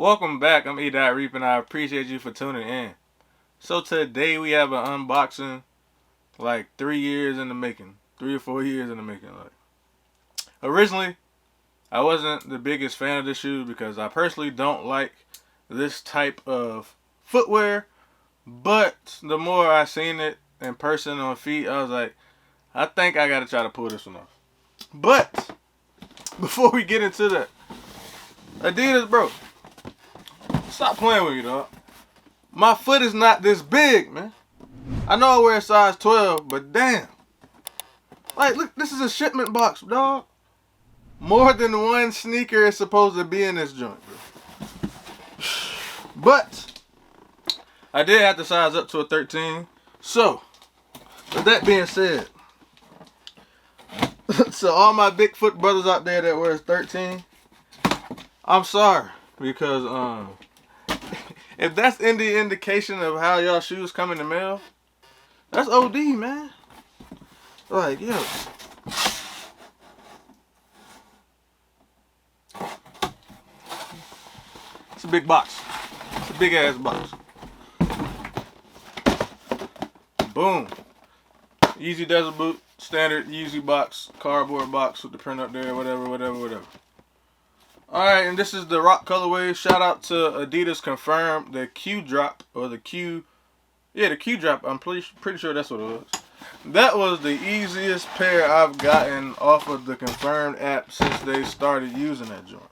Welcome back. I'm Yzy Dsrt and I appreciate you for tuning in. So today we have an unboxing like 3 years in the making. 3 or 4 years in the making. Like originally I wasn't the biggest fan of this shoe because I personally don't like this type of footwear. But the more I seen it in person on feet, I was like, I think I gotta try to pull this one off. But before we get into that, Adidas, bro, stop playing with me, dog. My foot is not this big, man. I know I wear a size 12, but damn. Like, look, this is a shipment box, dog. More than one sneaker is supposed to be in this joint, bro. But I did have to size up to a 13. So, with that being said, so all my big foot brothers out there that wears 13, I'm sorry. Because, if that's any indication of how y'all shoes come in the mail, that's OD, man. Like, yo. It's a big box. It's a big ass box. Boom. Yzy Dsrt boot. Standard Yzy box. Cardboard box with the print up there. Whatever. Alright, and this is the rock colorway. Shout out to Adidas confirmed the Q drop. Or the Q. Yeah, the Q drop. I'm pretty sure that's what it was. That was the easiest pair I've gotten off of the confirmed app since they started using that joint.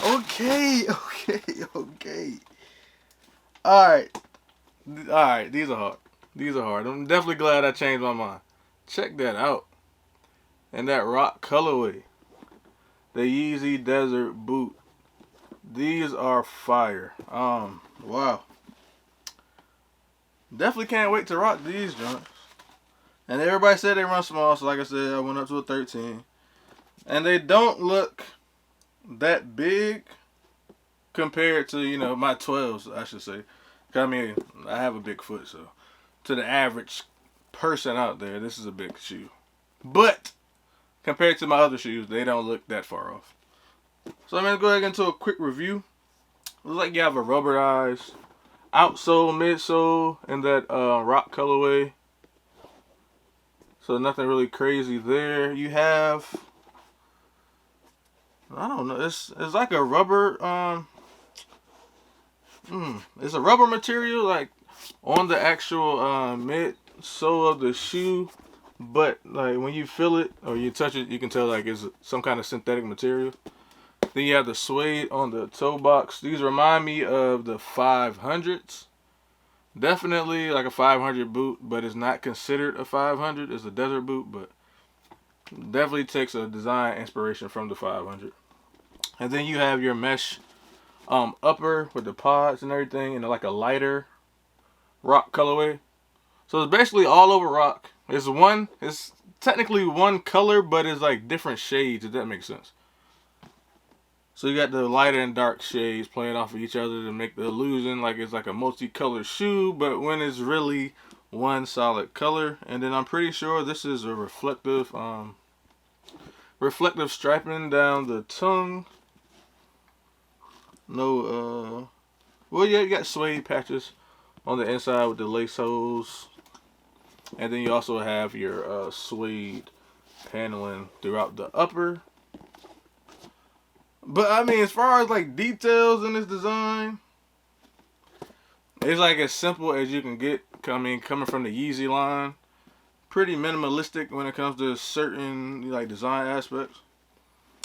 Okay. Alright, these are hard. I'm definitely glad I changed my mind. Check that out. And that rock colorway. The Yzy Dsrt boot. These are fire. Wow. Definitely can't wait to rock these joints. And everybody said they run small, so like I said, I went up to a 13. And they don't look that big compared to, my 12s, I should say. I mean, I have a big foot, so to the average person out there, this is a big shoe. But compared to my other shoes, they don't look that far off. So I'm going to go ahead and get into a quick review. Looks like you have a rubberized outsole, midsole, and that rock colorway. So nothing really crazy there. You have, I don't know, it's like a rubber, it's a rubber material like on the actual midsole of the shoe. But like when you feel it or you touch it, you can tell like it's some kind of synthetic material. Then you have the suede on the toe box. These remind me of the 500s. Definitely like a 500 boot, but it's not considered a 500. It's a desert boot, but definitely takes a design inspiration from the 500. And then you have your mesh upper with the pods and everything in like a lighter rock colorway. So it's basically all over rock. It's technically one color, but it's like different shades, if that makes sense. So you got the lighter and dark shades playing off of each other to make the illusion like it's like a multicolored shoe, but when it's really one solid color. And then I'm pretty sure this is a reflective striping down the tongue. No, well, yeah, you got suede patches on the inside with the lace holes. And then you also have your suede paneling throughout the upper. But I mean, as far as like details in this design, it's like as simple as you can get. I mean, coming from the Yeezy line, pretty minimalistic when it comes to certain like design aspects.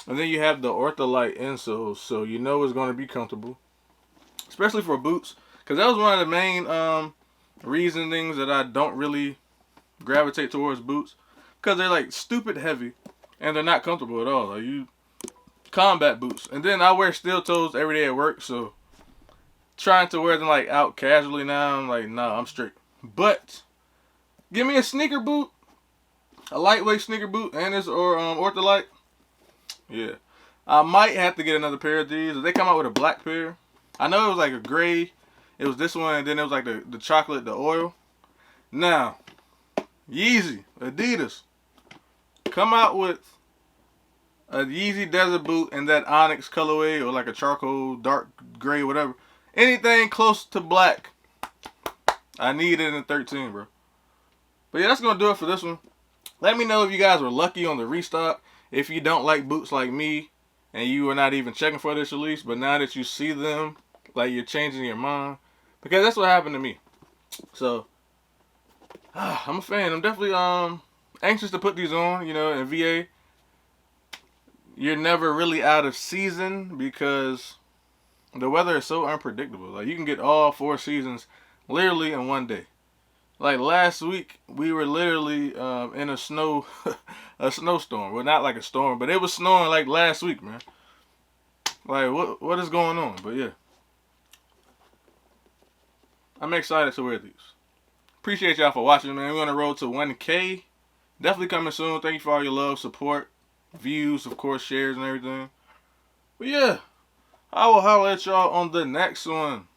And then you have the Ortholite insoles, so you know it's going to be comfortable, especially for boots. Because that was one of the main reasonings that I don't really gravitate towards boots, because they're like stupid heavy and they're not comfortable at all. Like combat boots. And then I wear steel toes every day at work, so trying to wear them like out casually now, I'm like, nah, I'm straight. But give me a sneaker boot, a lightweight sneaker boot, and this Ortholite. Yeah, I might have to get another pair of these. If they come out with a black pair, I know it was like a gray. It was this one, and then it was like the chocolate, the oil. Now, Yeezy, Adidas, come out with a Yzy Desert boot in that onyx colorway or like a charcoal, dark gray, whatever. Anything close to black, I need it in 13, bro. But yeah, that's gonna do it for this one. Let me know if you guys were lucky on the restock. If you don't like boots like me, and you were not even checking for this release, but now that you see them, like you're changing your mind, because that's what happened to me. So I'm a fan. I'm definitely anxious to put these on. You know, in VA, you're never really out of season because the weather is so unpredictable. Like you can get all 4 seasons literally in one day. Like last week, we were literally in a snowstorm. Well, not like a storm, but it was snowing like last week, man. Like what is going on? But yeah, I'm excited to wear these. Appreciate y'all for watching, man. We're on the road to 1K. Definitely coming soon. Thank you for all your love, support, views, of course, shares and everything. But yeah, I will holler at y'all on the next one.